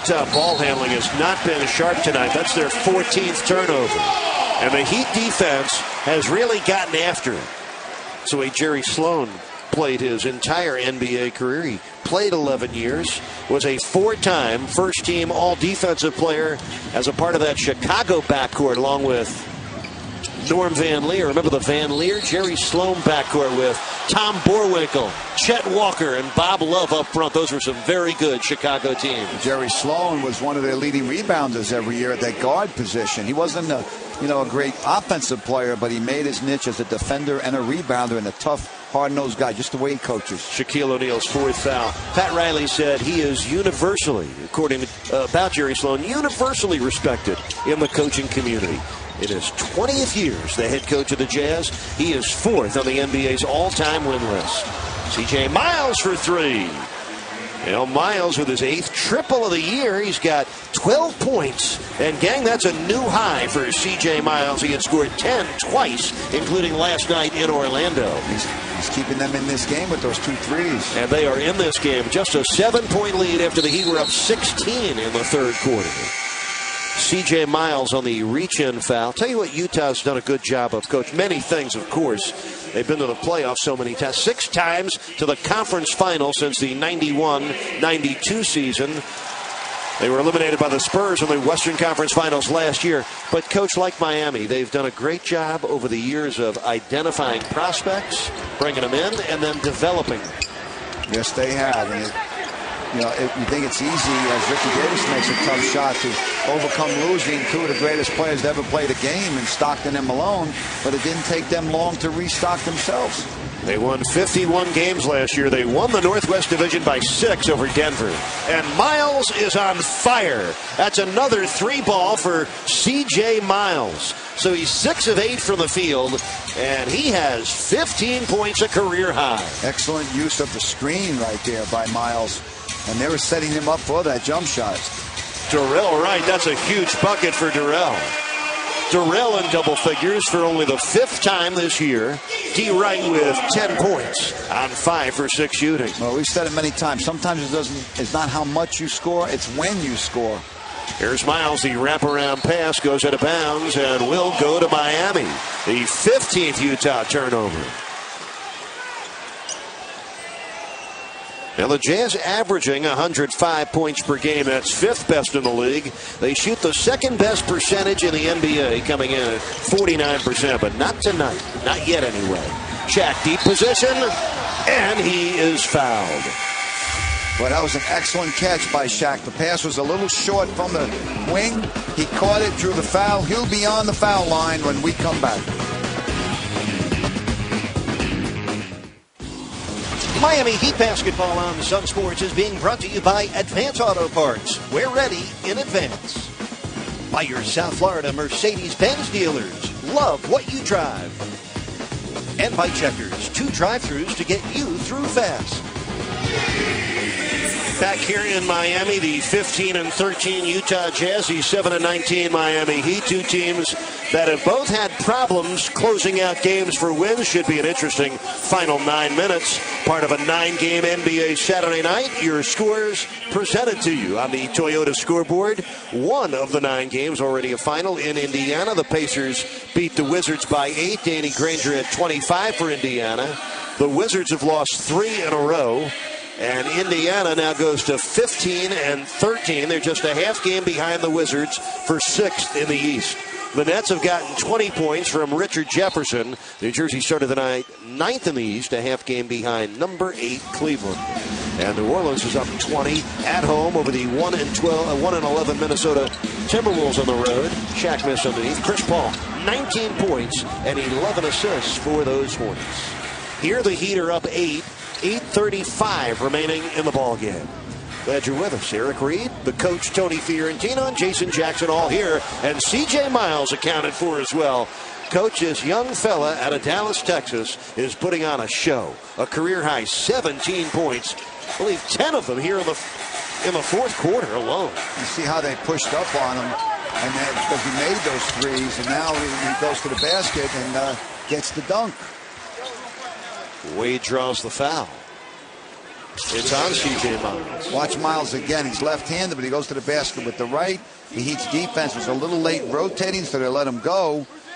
Utah ball handling has not been sharp tonight. That's their 14th turnover. And the Heat defense has really gotten after it. That's the way Jerry Sloan played his entire NBA career. He played 11 years, was a 4-time first-team all-defensive player as a part of that Chicago backcourt, along with Norm Van Leer. Remember the Van Leer, Jerry Sloan backcourt with Tom Borwinkle, Chet Walker, and Bob Love up front. Those were some very good Chicago teams. Jerry Sloan was one of their leading rebounders every year at that guard position. He wasn't a great offensive player, but he made his niche as a defender and a rebounder and a tough, hard-nosed guy, just the way he coaches. Shaquille O'Neal's 4th foul. Pat Riley said he is universally, according to about Jerry Sloan, universally respected in the coaching community. In his 20th year as the head coach of the Jazz, he is 4th on the NBA's all-time win list. C.J. Miles for 3. Miles with his 8th triple of the year. He's got 12 points. And, gang, that's a new high for C.J. Miles. He had scored 10 twice, including last night in Orlando. He's keeping them in this game with those 2 threes. And they are in this game. Just a 7-point lead after the Heat were up 16 in the third quarter. C.J. Miles on the reach-in foul. Tell you what, Utah's done a good job of, Coach. Many things, of course. They've been to the playoffs so many times. 6 times to the conference final since the 91-92 season. They were eliminated by the Spurs in the Western Conference Finals last year. But, Coach, like Miami, they've done a great job over the years of identifying prospects, bringing them in, and then developing them. Yes, they have. And you think it's easy as Ricky Davis makes a tough shot to overcome losing 2 of the greatest players to ever play the game in Stockton and Malone, but it didn't take them long to restock themselves. They won 51 games last year. They won the Northwest Division by 6 over Denver. And Miles is on fire. That's another 3-ball for C.J. Miles. So he's 6 of 8 from the field, and he has 15 points, a career high. Excellent use of the screen right there by Miles. And they were setting him up for that jump shot. Darrell Wright, that's a huge bucket for Darrell. Darrell in double figures for only the 5th time this year. D. Wright with 10 points on 5 for 6 shooting. Well, we've said it many times. Sometimes it's not how much you score, it's when you score. Here's Miles. The wraparound pass goes out of bounds and will go to Miami. The 15th Utah turnover. Now the Jazz averaging 105 points per game. That's 5th best in the league. They shoot the 2nd best percentage in the NBA, coming in at 49%, but not tonight. Not yet anyway. Shaq deep position, and he is fouled. Well, that was an excellent catch by Shaq. The pass was a little short from the wing. He caught it, drew the foul. He'll be on the foul line when we come back. Miami Heat basketball on Sun Sports is being brought to you by Advance Auto Parts. We're ready in advance. By your South Florida Mercedes-Benz dealers. Love what you drive. And by Checkers, 2 drive-thrus to get you through fast. Back here in Miami, the 15-13 Utah Jazz, the 7-19 Miami Heat. 2 teams that have both had problems closing out games for wins. Should be an interesting final 9 minutes. Part of a 9-game NBA Saturday night. Your scores presented to you on the Toyota scoreboard. 1 of the 9 games already a final in Indiana. The Pacers beat the Wizards by 8. Danny Granger at 25 for Indiana. The Wizards have lost 3 in a row. And Indiana now goes to 15-13. They're just a half game behind the Wizards for 6th in the East. The Nets have gotten 20 points from Richard Jefferson. New Jersey started the night 9th in the East, a half game behind number 8 Cleveland. And New Orleans is up 20 at home over the 1-11 Minnesota Timberwolves on the road. Shaq missed underneath. Chris Paul, 19 points and 11 assists for those Hornets. Here the Heat are up 8. 8:35 remaining in the ball game. Glad you're with us. Eric Reed, the coach Tony Fiorentino, and Jason Jackson all here. And C.J. Miles accounted for as well. Coach, this young fella out of Dallas, Texas, is putting on a show. A career-high 17 points. I believe 10 of them here in the 4th quarter alone. You see how they pushed up on him. And then, because he made those threes, and now he goes to the basket and gets the dunk. Wade draws the foul. It's on CJ Miles. Watch Miles again. He's left-handed, but he goes to the basket with the right. The Heat's defense was a little late rotating, so they let him go.